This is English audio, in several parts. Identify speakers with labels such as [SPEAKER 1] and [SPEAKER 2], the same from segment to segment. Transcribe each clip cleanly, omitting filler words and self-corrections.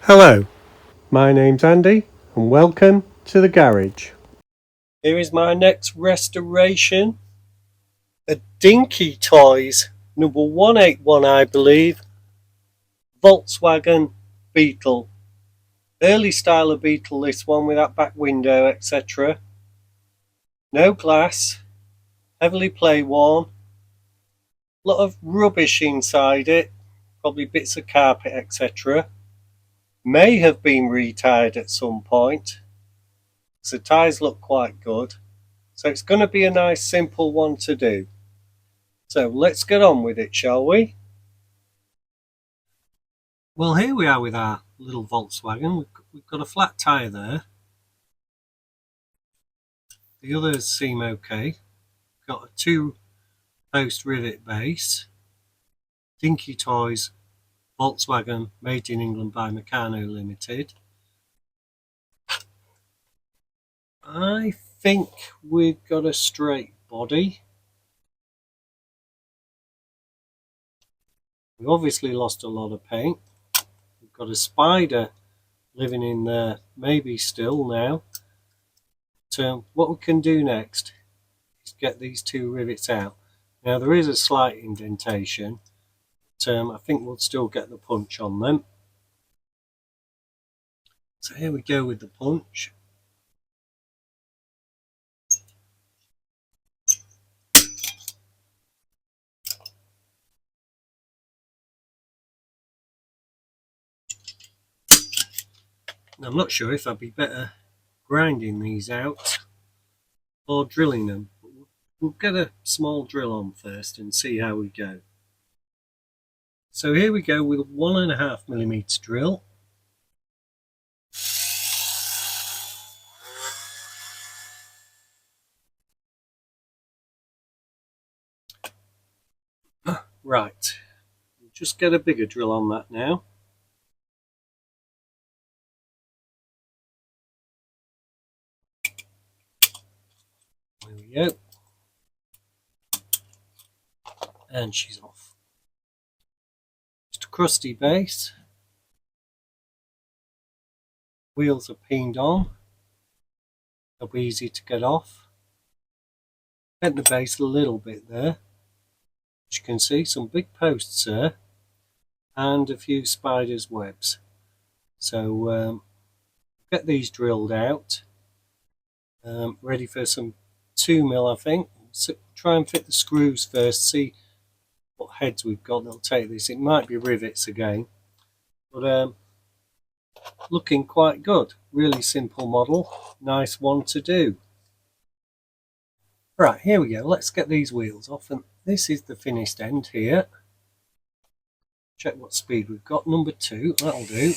[SPEAKER 1] Hello, my name's Andy and welcome to the garage. Here is my next restoration, a Dinky Toys number 181 I believe, Volkswagen Beetle. Early style of Beetle, this one with that back window etc. No glass, heavily play worn, a lot of rubbish inside it, probably bits of carpet etc. May have been retired at some point. The tyres look quite good, so it's going to be a nice simple one to do. So let's get on with it, shall we? Well, here we are with our little Volkswagen. We've got a flat tyre there. The others seem okay. Got a 2-post rivet base. Dinky Toys Volkswagen, made in England by Meccano Limited. I think we've got a straight body. We obviously lost a lot of paint. We've got a spider living in there, maybe still now. So what we can do next is get these 2 rivets out. Now there is a slight indentation, but I think we'll still get the punch on them. So here we go with the punch. I'm not sure if I'd be better grinding these out or drilling them. We'll get a small drill on first and see how we go. So here we go with a 1.5mm drill. Right, we'll just get a bigger drill on that now. There we go. And she's off. Just a crusty base. Wheels are peened on. They'll be easy to get off. Bent the base a little bit there. As you can see, some big posts there. And a few spiders' webs. So get these drilled out. Ready for some 2mm, I think. So try and fit the screws first, see what heads we've got that'll take this. It might be rivets again, but looking quite good. Really simple model, nice one to do. Right, here we go. Let's get these wheels off, and this is the finished end here. Check what speed we've got. Number 2, that'll do.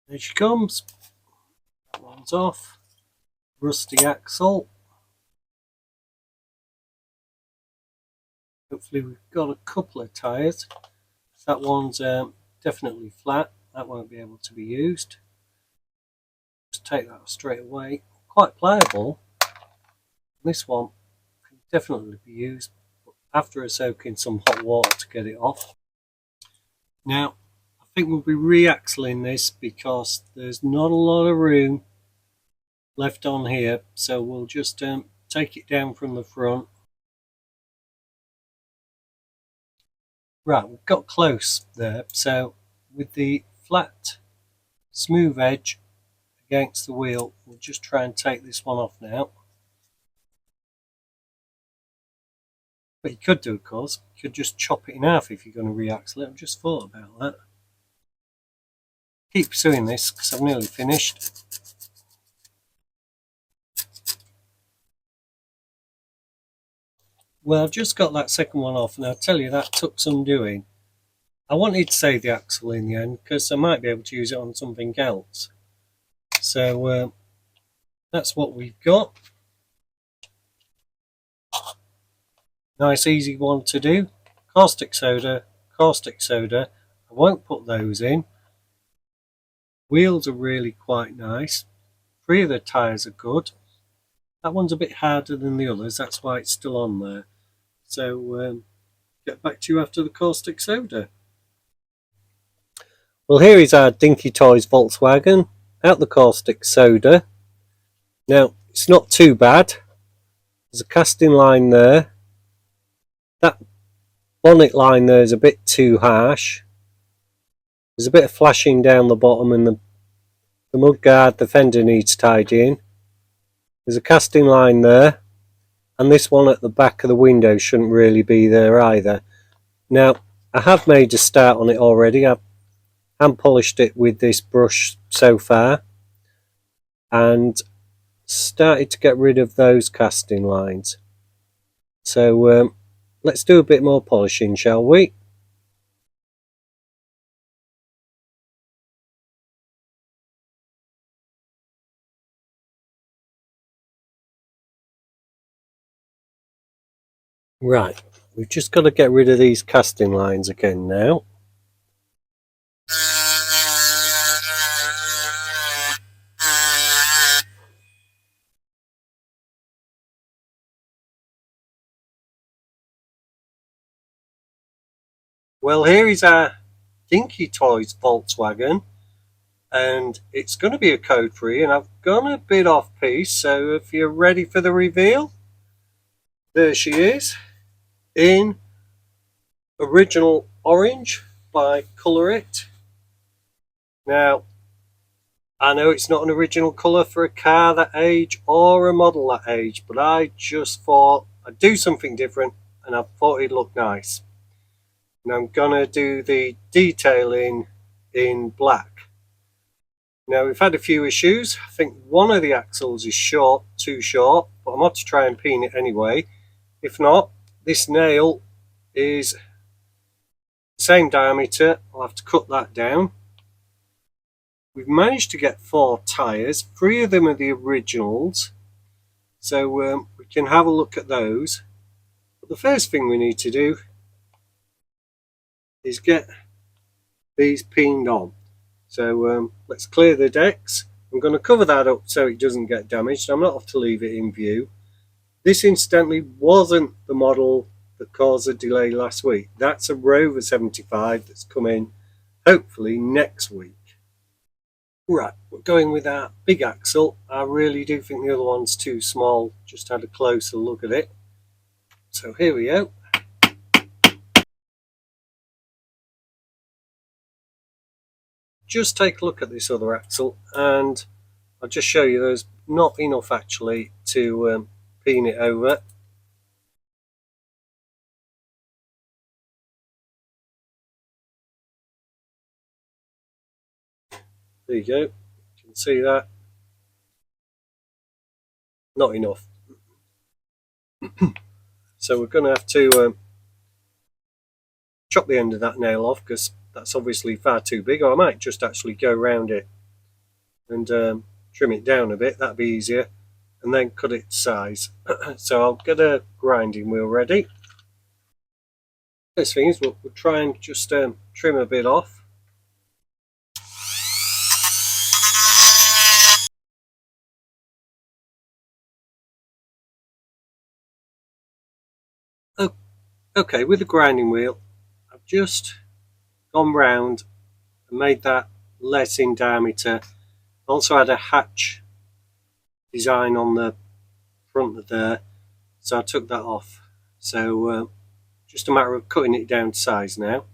[SPEAKER 1] There she comes. That one's off. Rusty axle. Hopefully we've got a couple of tyres. That one's definitely flat. That won't be able to be used. Just take that straight away. Quite pliable. This one can definitely be used, but after a soak in some hot water to get it off. Now I think we'll be re-axling this because there's not a lot of room left on here, so we'll just take it down from the front. Right, we've got close there, so with the flat smooth edge against the wheel, we'll just try and take this one off now. But you could do, of course, you could just chop it in half if you're going to re-axle it. I've just thought about that. Keep pursuing this because I've nearly finished. Well, I've just got that second one off, and I'll tell you that took some doing. I wanted to save the axle in the end because I might be able to use it on something else. So that's what we've got. Nice easy one to do. Caustic soda, caustic soda. I won't put those in. Wheels are really quite nice. 3 of the tyres are good. That one's a bit harder than the others, that's why it's still on there. So get back to you after the caustic soda. Well, here is our Dinky Toys Volkswagen, out the caustic soda. Now, it's not too bad. There's a casting line there. That bonnet line there is a bit too harsh. There's a bit of flashing down the bottom, and the mudguard, the fender needs tidying. There's a casting line there, and this one at the back of the window shouldn't really be there either. Now, I have made a start on it already. I've hand polished it with this brush so far, and started to get rid of those casting lines. So let's do a bit more polishing, shall we? Right, we've just got to get rid of these casting lines again now. Well, here is our Dinky Toys Volkswagen, and it's going to be a code free, and I've gone a bit off piece, so if you're ready for the reveal, there she is in original orange by Colour It. Now, I know it's not an original colour for a car that age or a model that age, but I just thought I'd do something different, and I thought it'd look nice. And I'm gonna do the detailing in black. Now, we've had a few issues. I think one of the axles is too short, but I'm going to try and peen it anyway. If not, this nail is the same diameter. I'll have to cut that down. We've managed to get 4 tyres. 3 of them are the originals, so we can have a look at those. But the first thing we need to do is get these peened on. So let's clear the decks. I'm going to cover that up so it doesn't get damaged. I'm not off to leave it in view. This incidentally wasn't the model that caused a delay last week. That's a Rover 75 that's coming hopefully next week. Right, we're going with our big axle. I really do think the other one's too small. Just had a closer look at it. So here we go. Just take a look at this other axle, and I'll just show you there's not enough actually to peen it over. There you go, you can see that. Not enough. So we're going to have to chop the end of that nail off, because that's obviously far too big, or I might just actually go around it and trim it down a bit. That'd be easier, and then cut it to size. So I'll get a grinding wheel ready. First thing is we'll try and just trim a bit off. Okay, with the grinding wheel, I've just gone round and made that less in diameter. Also had a hatch design on the front of there, so I took that off. So just a matter of cutting it down to size now.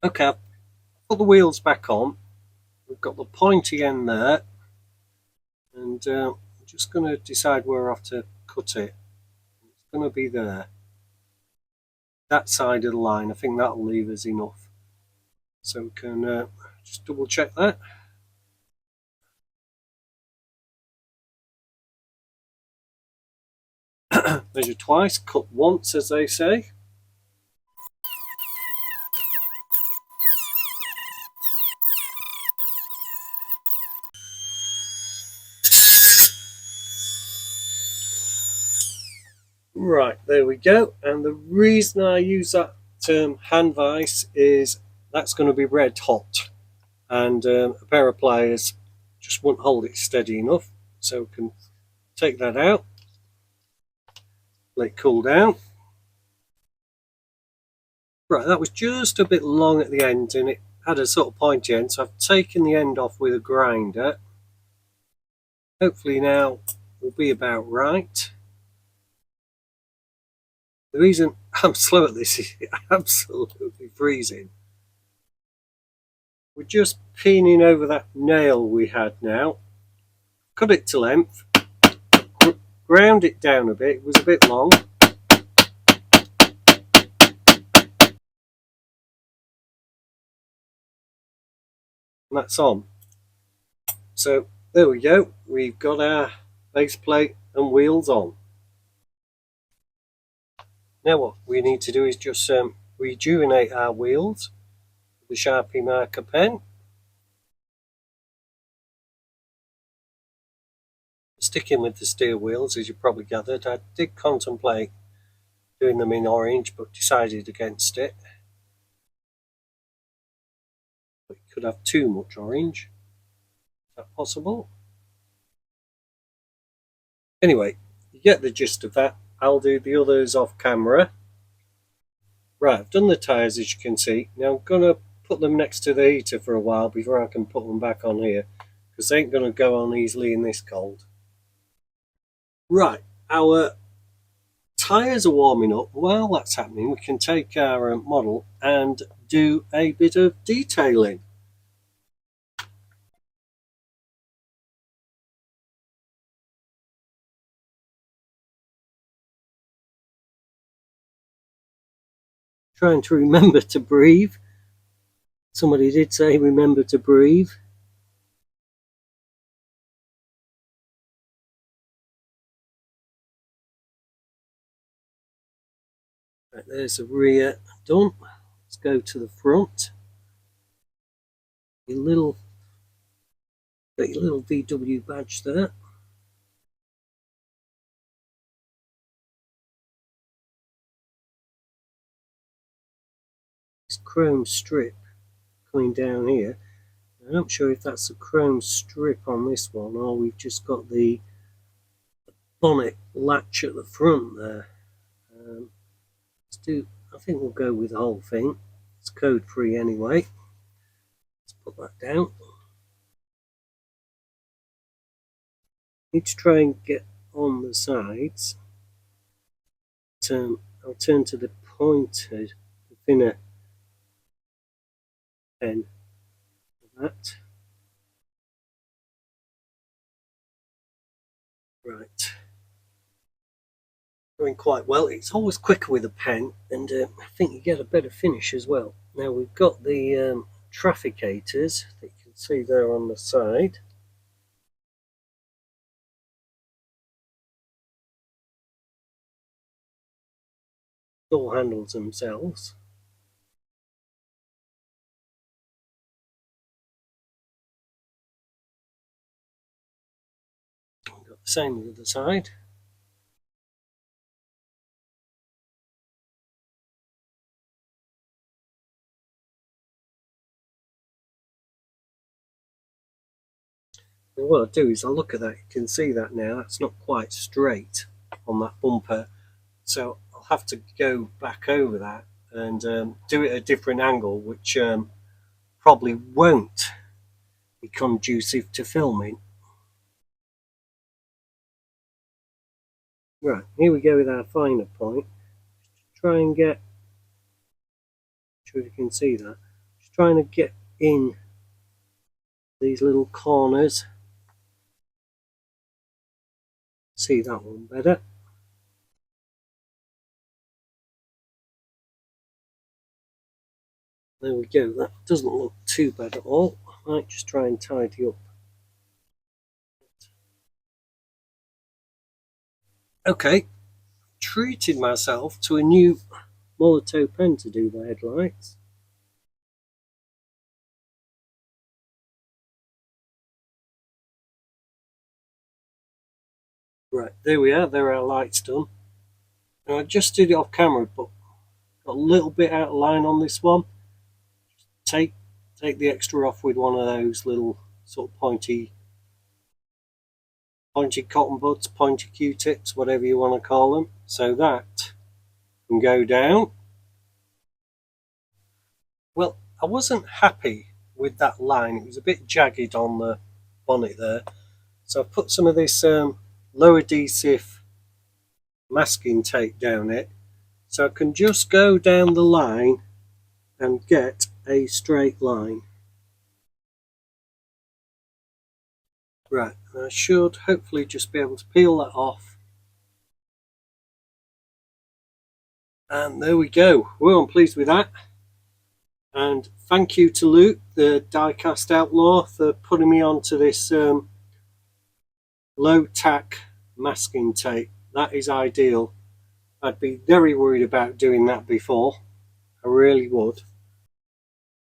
[SPEAKER 1] Okay, I've put the wheels back on. We've got the pointy end there, and I'm just going to decide where I have to cut it. It's going to be there. That side of the line, I think that'll leave us enough. So we can just double check that. Measure twice, cut once, as they say. Right, there we go. And the reason I use that term hand vise is that's going to be red hot, and a pair of pliers just won't hold it steady enough. So we can take that out, let it cool down. Right, that was just a bit long at the end and it had a sort of pointy end, so I've taken the end off with a grinder. Hopefully now will be about right. The reason I'm slow at this is absolutely freezing. We're just peening over that nail we had now. Cut it to length, ground it down a bit, it was a bit long. And that's on. So there we go, we've got our base plate and wheels on. Now what we need to do is just rejuvenate our wheels with the Sharpie marker pen. Sticking with the steel wheels, as you probably gathered, I did contemplate doing them in orange but decided against it. But you could have too much orange. Is that possible? Anyway, you get the gist of that. I'll do the others off camera. Right, I've done the tyres as you can see. Now I'm going to put them next to the heater for a while before I can put them back on here, because they ain't going to go on easily in this cold. Right, our tyres are warming up. While that's happening, we can take our model and do a bit of detailing. Trying to remember to breathe. Somebody did say remember to breathe. Right, there's the rear done. Let's go to the front. Your little VW badge there. This chrome strip coming down here. I'm not sure if that's a chrome strip on this one or we've just got the bonnet latch at the front there. Let's do, I think we'll go with the whole thing. It's code free anyway. Let's put that down. Need to try and get on the sides. I'll turn to the pointed, the thinner pen for that. Right. Going quite well. It's always quicker with a pen, and I think you get a better finish as well. Now we've got the trafficators that you can see there on the side. Door handles themselves. We've got the same on the other side. And what I'll do is I'll look at that. You can see that now. That's not quite straight on that bumper. So I'll have to go back over that and do it at a different angle, which probably won't be conducive to filming. Right, here we go with our finer point. Try and get, not sure if you can see that, just trying to get in these little corners. See that one better. There we go, that doesn't look too bad at all. I might just try and tidy up. Okay, treated myself to a new Molotow pen to do the headlights. Right, there we are, there are our lights done. Now I just did it off camera, but got a little bit out of line on this one. Take the extra off with one of those little sort of pointy cotton buds, pointy Q-tips, whatever you want to call them, so that can go down. Well, I wasn't happy with that line. It was a bit jagged on the bonnet there, so I've put some of this low adhesive masking tape down it, so I can just go down the line and get a straight line. Right, and I should hopefully just be able to peel that off. And there we go. Well, I'm pleased with that. And thank you to Luke, the Diecast Outlaw, for putting me onto this low tack masking tape. That is ideal. I'd be very worried about doing that before. I really would.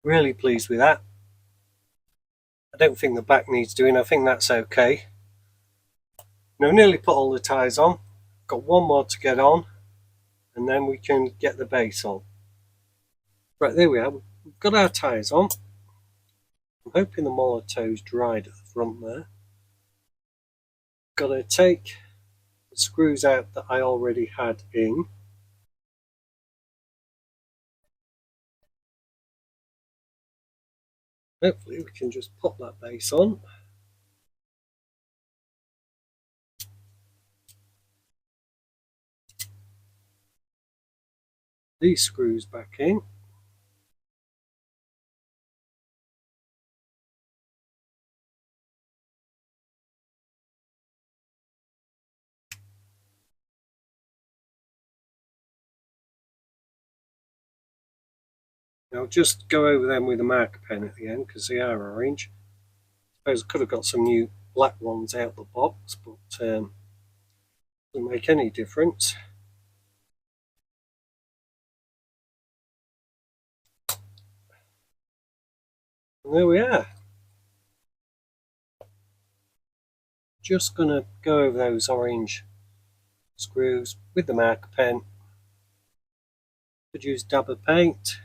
[SPEAKER 1] Really pleased with that. I don't think the back needs doing. I think that's okay. Now, nearly put all the tyres on. Got one more to get on, and then we can get the base on. Right, there we are. We've got our tyres on. I'm hoping the Molotow's dried at the front there. Got to take the screws out that I already had in. Hopefully we can just pop that base on. These screws back in. I'll just go over them with a marker pen at the end because they are orange. I suppose I could have got some new black ones out the box, but doesn't make any difference. And there we are. Just going to go over those orange screws with the marker pen. Could use dab of paint.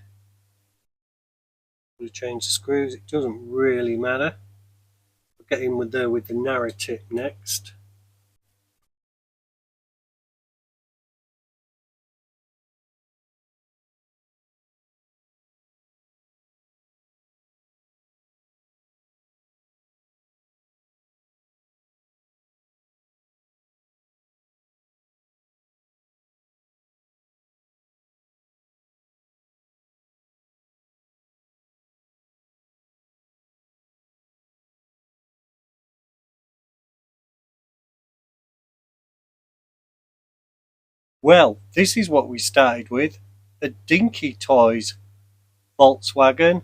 [SPEAKER 1] To change the screws, it doesn't really matter. I'll get in with the narrow tip next. Well, this is what we started with. The Dinky Toys Volkswagen,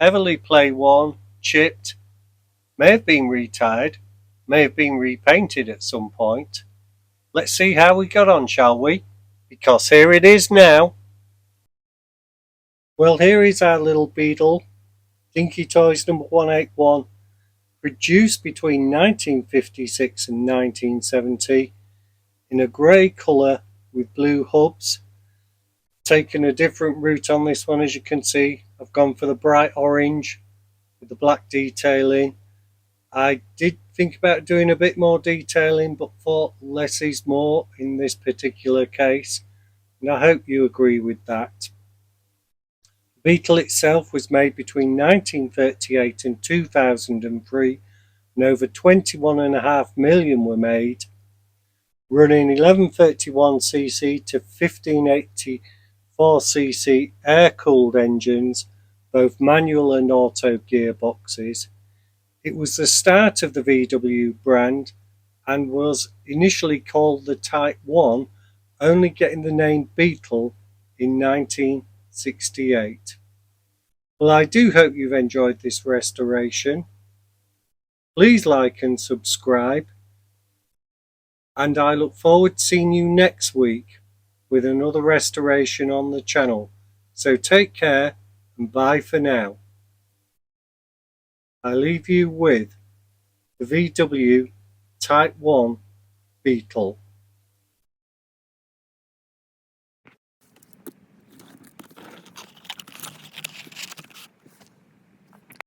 [SPEAKER 1] heavily play worn, chipped, may have been retired, may have been repainted at some point. Let's see how we got on, shall we? Because here it is now. Well, here is our little Beetle, Dinky Toys number 181, produced between 1956 and 1970 in a grey colour with blue hubs. Taken a different route on this one, as you can see. I've gone for the bright orange with the black detailing. I did think about doing a bit more detailing, but thought less is more in this particular case, and I hope you agree with that. The Beetle itself was made between 1938 and 2003, and over 21.5 million were made, running 1131cc to 1584cc air-cooled engines, both manual and auto gearboxes. It was the start of the VW brand and was initially called the Type 1, only getting the name Beetle in 1968. Well, I do hope you've enjoyed this restoration. Please like and subscribe, and I look forward to seeing you next week with another restoration on the channel. So take care and bye for now. I leave you with the VW Type 1 Beetle.